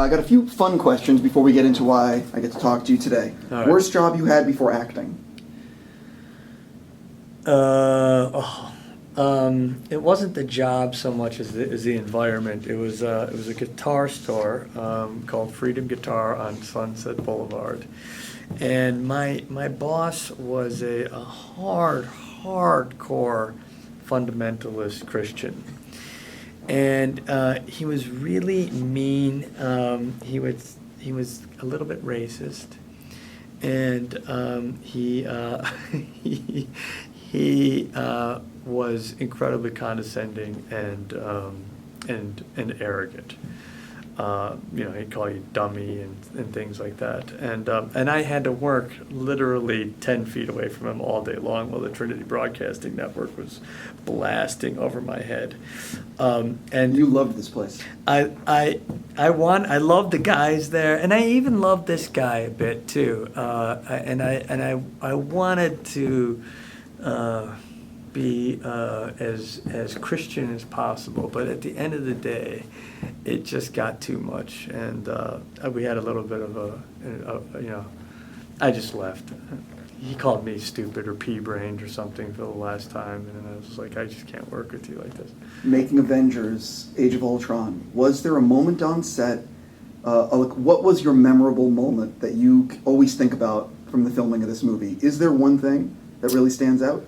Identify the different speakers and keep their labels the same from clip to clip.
Speaker 1: I got a few fun questions before we get into why I get to talk to you today.
Speaker 2: All right.
Speaker 1: Worst job you had before acting?
Speaker 2: It wasn't the job so much as the environment. It was a guitar store called Freedom Guitar on Sunset Boulevard, and my boss was a hardcore fundamentalist Christian, and he was really mean. He was a little bit racist, and he was incredibly condescending and arrogant. He'd call you dummy and things like that. And I had to work literally 10 feet away from him all day long while the Trinity Broadcasting Network was blasting over my head. And
Speaker 1: You loved this place.
Speaker 2: I loved the guys there, and I even loved this guy a bit too. I wanted to be as Christian as possible, but at the end of the day, it just got too much, and we had a little bit of I just left. He called me stupid or pea-brained or something for the last time, and I was like, I just can't work with you like this.
Speaker 1: Making Avengers, Age of Ultron, was there a moment on set, what was your memorable moment that you always think about from the filming of this movie? Is there one thing that really stands out?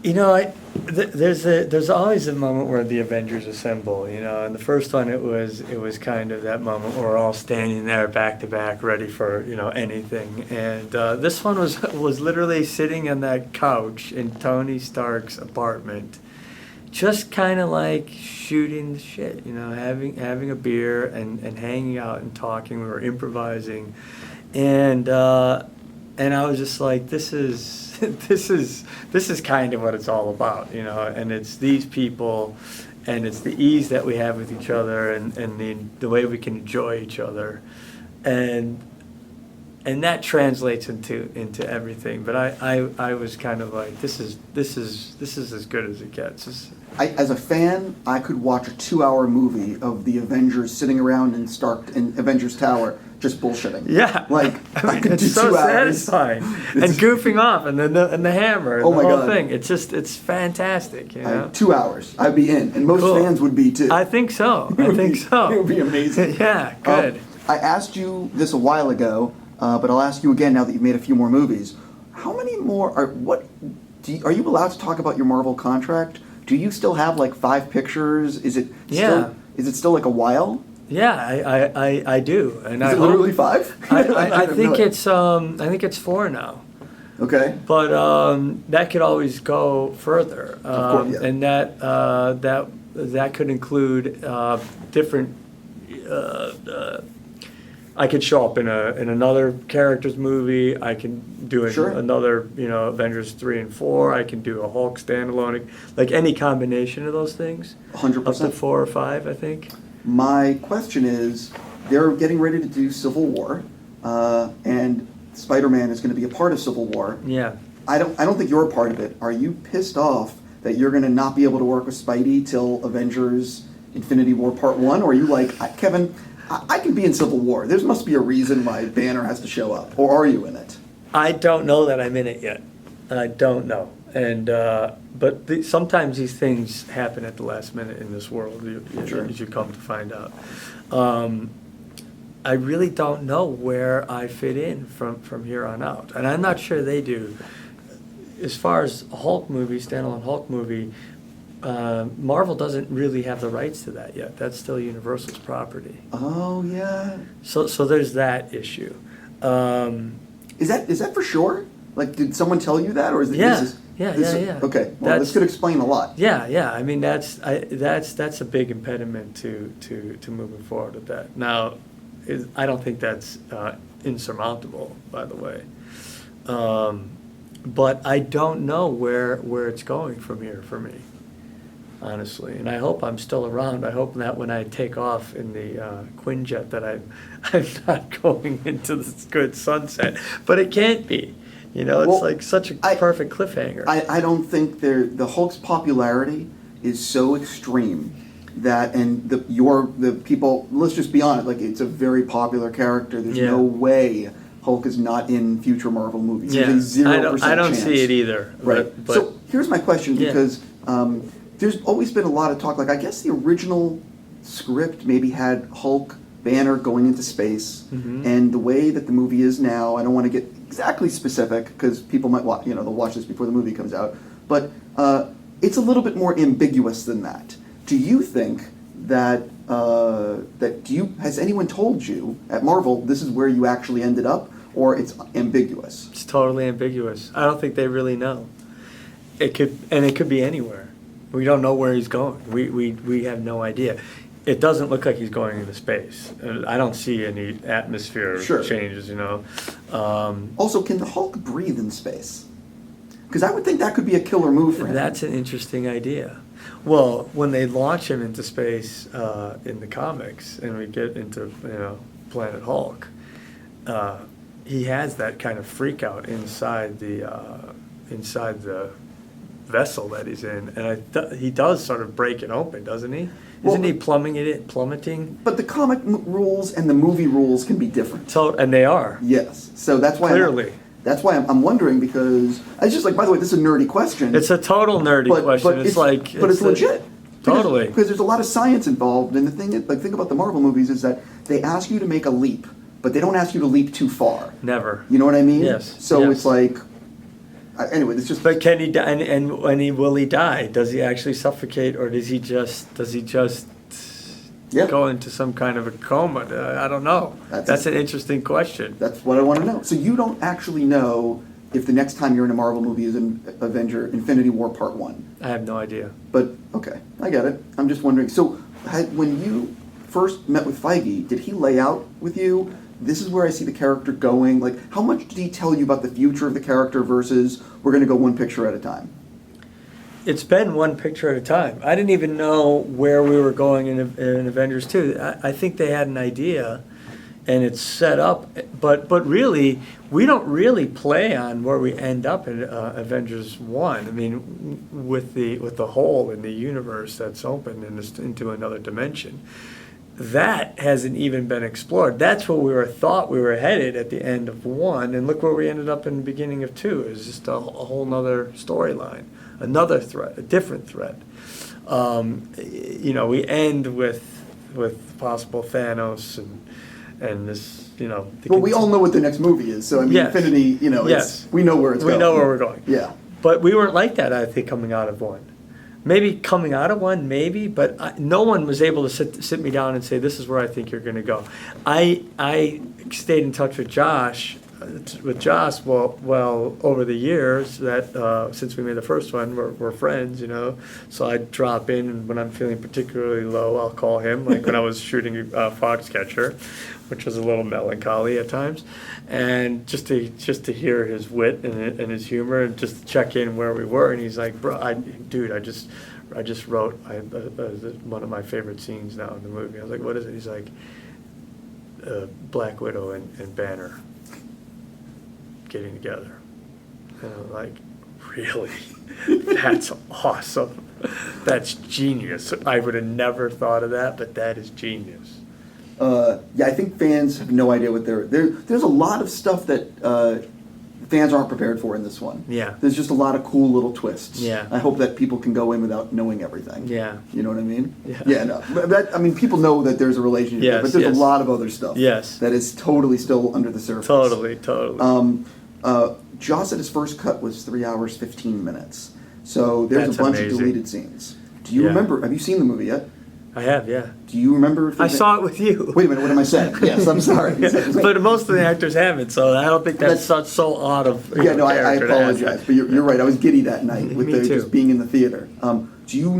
Speaker 2: There's always a moment where the Avengers assemble, and the first one it was kind of that moment where we're all standing there back to back, ready for anything. And this one was literally sitting on that couch in Tony Stark's apartment, just kind of like shooting the shit, having a beer and hanging out and talking. We were improvising, and I was just like, this is kind of what it's all about, and it's these people, and it's the ease that we have with each other, and the way we can enjoy each other, and that translates into everything. But I was kind of like, this is as good as it gets.
Speaker 1: As a fan, I could watch a 2-hour movie of the Avengers sitting around in Avengers Tower just bullshitting.
Speaker 2: Yeah,
Speaker 1: I could
Speaker 2: it's
Speaker 1: do
Speaker 2: so
Speaker 1: 2 hours.
Speaker 2: satisfying, and goofing off, and the hammer, and
Speaker 1: Oh
Speaker 2: the
Speaker 1: my
Speaker 2: whole
Speaker 1: God.
Speaker 2: thing. It's fantastic.
Speaker 1: 2 hours, I'd be in, and most
Speaker 2: Cool.
Speaker 1: fans would be too.
Speaker 2: I think so.
Speaker 1: It would be amazing.
Speaker 2: Yeah, good.
Speaker 1: I asked you this a while ago, but I'll ask you again now that you've made a few more movies. How many more are you allowed to talk about your Marvel contract? Do you still have like 5 pictures? Is it still like a while?
Speaker 2: Yeah, I do, and
Speaker 1: Is it literally 5?
Speaker 2: I think it's 4 now.
Speaker 1: Okay.
Speaker 2: But that could always go further,
Speaker 1: Of course, yeah.
Speaker 2: and that could include different. I could show up in another character's movie. I can do another, Avengers 3 and 4. I can do a Hulk standalone, like any combination of those things.
Speaker 1: 100%.
Speaker 2: Up to 4 or 5, I think.
Speaker 1: My question is, they're getting ready to do Civil War, and Spider-Man is going to be a part of Civil War.
Speaker 2: Yeah.
Speaker 1: I don't think you're a part of it. Are you pissed off that you're going to not be able to work with Spidey till Avengers Infinity War Part 1? Or are you like, Kevin, I can be in Civil War. There must be a reason why Banner has to show up. Or are you in it?
Speaker 2: I don't know that I'm in it yet. I don't know. And but sometimes these things happen at the last minute in this world, as you come to find out. I really don't know where I fit in from here on out. And I'm not sure they do. As far as a Hulk movie, standalone Hulk movie, Marvel doesn't really have the rights to that yet. That's still Universal's property.
Speaker 1: Oh, yeah.
Speaker 2: So there's that issue.
Speaker 1: Is that for sure? Like, did someone tell you that, or is it?
Speaker 2: Yeah.
Speaker 1: Okay, well, this could explain a lot.
Speaker 2: Yeah. I mean, that's a big impediment to moving forward with that. Now, I don't think that's insurmountable, by the way. But I don't know where it's going from here for me, honestly. And I hope I'm still around. I hope that when I take off in the Quinjet that I'm not going into this good sunset. But it can't be. It's like such a perfect cliffhanger.
Speaker 1: I don't think the Hulk's popularity is so extreme that, and the people, let's just be honest, like, it's a very popular character. There's
Speaker 2: Yeah.
Speaker 1: no way Hulk is not in future Marvel movies.
Speaker 2: Yeah,
Speaker 1: There's a 0%
Speaker 2: I don't
Speaker 1: chance.
Speaker 2: see it either.
Speaker 1: Right.
Speaker 2: But
Speaker 1: So here's my question,
Speaker 2: Yeah.
Speaker 1: because there's always been a lot of talk. Like, I guess the original script maybe had Hulk, Banner going into space, and the way that the movie is now, I don't want to get exactly specific because people might watch, they'll watch this before the movie comes out, but it's a little bit more ambiguous than that. Do you think that has anyone told you at Marvel this is where you actually ended up, or it's ambiguous?
Speaker 2: it's totally ambiguous. I don't think they really know. It could be anywhere. We don't know where he's going. We have no idea. It doesn't look like he's going into space. I don't see any atmosphere
Speaker 1: Sure.
Speaker 2: changes,
Speaker 1: Also, can the Hulk breathe in space? Because I would think that could be a killer move for him.
Speaker 2: That's an interesting idea. Well, when they launch him into space in the comics, and we get into Planet Hulk, he has that kind of freak out inside the vessel that he's in, and he does sort of break it open, doesn't he? Isn't he plummeting?
Speaker 1: But the comic rules and the movie rules can be different.
Speaker 2: And they are.
Speaker 1: Yes. So that's why
Speaker 2: Clearly.
Speaker 1: That's why I'm wondering, because it's just like, by the way, this is a nerdy question.
Speaker 2: It's a total nerdy question.
Speaker 1: But it's legit.
Speaker 2: Totally.
Speaker 1: Because there's a lot of science involved, and the thing about the Marvel movies is that they ask you to make a leap, but they don't ask you to leap too far.
Speaker 2: Never.
Speaker 1: You know what I mean?
Speaker 2: Yes.
Speaker 1: So
Speaker 2: Yes.
Speaker 1: it's like, anyway, it's just.
Speaker 2: But can he die? And will he die? Does he actually suffocate, or does he just
Speaker 1: Yeah.
Speaker 2: go into some kind of a coma? I don't know. That's an interesting question.
Speaker 1: That's what I want to know. So you don't actually know if the next time you're in a Marvel movie is in Infinity War Part 1.
Speaker 2: I have no idea.
Speaker 1: But, okay, I get it. I'm just wondering. So when you first met with Feige, did he lay out with you, this is where I see the character going? Like, how much did he tell you about the future of the character versus we're going to go one picture at a time?
Speaker 2: It's been one picture at a time. I didn't even know where we were going in Avengers 2. I think they had an idea, and it's set up, but really, we don't really play on where we end up in Avengers 1. I mean, with the hole in the universe that's open into another dimension. That hasn't even been explored. That's where we thought we were headed at the end of 1, and look where we ended up in the beginning of 2. It's just a whole nother storyline, another threat, a different threat. We end with possible Thanos and this,
Speaker 1: Well, we all know what the next movie is, so I mean,
Speaker 2: Yes.
Speaker 1: Infinity,
Speaker 2: Yes.
Speaker 1: we know where it's going.
Speaker 2: We know where we're going.
Speaker 1: Yeah.
Speaker 2: But we weren't like that, I think, coming out of 1. Maybe coming out of 1, maybe, but no one was able to sit me down and say, this is where I think you're going to go. I stayed in touch with Josh, well, over the years that since we made the first one, we're friends, So I drop in, and when I'm feeling particularly low, I'll call him. Like when I was shooting Foxcatcher, which was a little melancholy at times, and just to hear his wit and his humor, and just to check in where we were. And he's like, "Bro, I just wrote one of my favorite scenes now in the movie." I was like, "What is it?" He's like, "Black Widow and Banner getting together." And I'm like, "Really? That's awesome. That's genius. I would have never thought of that, but that is genius."
Speaker 1: I think fans have no idea what there's a lot of stuff that fans aren't prepared for in this one.
Speaker 2: Yeah.
Speaker 1: There's just a lot of cool little twists.
Speaker 2: Yeah.
Speaker 1: I hope that people can go in without knowing everything.
Speaker 2: Yeah.
Speaker 1: You know what I mean?
Speaker 2: Yeah.
Speaker 1: Yeah, no. People know that there's a relationship,
Speaker 2: Yes,
Speaker 1: but there's
Speaker 2: yes.
Speaker 1: a lot of other stuff.
Speaker 2: Yes.
Speaker 1: That is totally still under the surface.
Speaker 2: Totally.
Speaker 1: Joss at his first cut was 3 hours, 15 minutes. So there's
Speaker 2: That's
Speaker 1: a bunch
Speaker 2: amazing.
Speaker 1: of deleted scenes. Do you
Speaker 2: Yeah.
Speaker 1: remember, have you seen the movie yet?
Speaker 2: I have, yeah.
Speaker 1: Do you remember?
Speaker 2: I saw it with you.
Speaker 1: Wait a minute, what am I saying? Yes, I'm sorry.
Speaker 2: But most of the actors haven't, so I don't think that's so odd of.
Speaker 1: Yeah, no, I
Speaker 2: character to ask
Speaker 1: apologize,
Speaker 2: that.
Speaker 1: but you're right. I was giddy that night with
Speaker 2: Me too.
Speaker 1: just being in the theater. Do you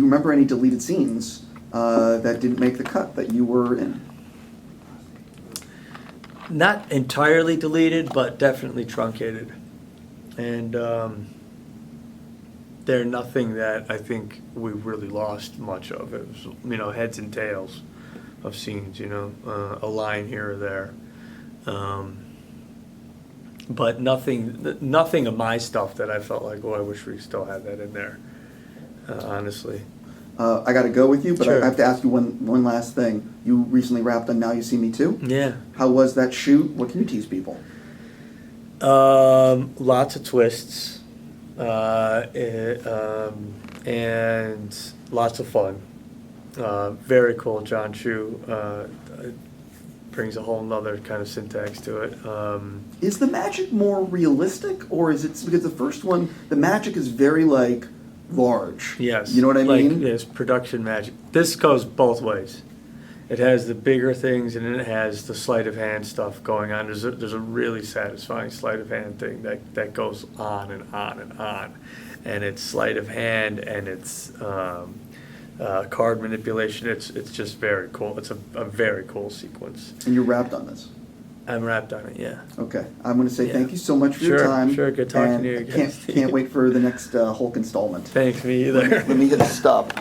Speaker 1: remember any deleted scenes that didn't make the cut that you were in?
Speaker 2: Not entirely deleted, but definitely truncated. And they're nothing that I think we really lost much of. It was, heads and tails of scenes, a line here or there. But nothing of my stuff that I felt like, I wish we still had that in there, honestly.
Speaker 1: I got to go with you, but
Speaker 2: Sure.
Speaker 1: I have to ask you one last thing. You recently wrapped on Now You See Me Too.
Speaker 2: Yeah.
Speaker 1: How was that shoot? What can you tease people?
Speaker 2: Lots of twists, and lots of fun. Very cool. John Chu brings a whole nother kind of syntax to it.
Speaker 1: Is the magic more realistic, or is it because the first one, the magic is very like large?
Speaker 2: Yes.
Speaker 1: You know what I
Speaker 2: like,
Speaker 1: mean?
Speaker 2: There's production magic. This goes both ways. It has the bigger things, and then it has the sleight of hand stuff going on. There's a really satisfying sleight of hand thing that goes on and on and on. And it's sleight of hand, and it's card manipulation. It's just very cool. It's a very cool sequence.
Speaker 1: And you're wrapped on this.
Speaker 2: I'm wrapped on it, yeah.
Speaker 1: Okay, I'm going to say
Speaker 2: Yeah.
Speaker 1: thank you so much for your
Speaker 2: Sure,
Speaker 1: time.
Speaker 2: sure. Good talking
Speaker 1: and
Speaker 2: to you
Speaker 1: I
Speaker 2: again,
Speaker 1: can't wait for the next Hulk installment.
Speaker 2: Thanks, me either.
Speaker 1: Let me hit stop.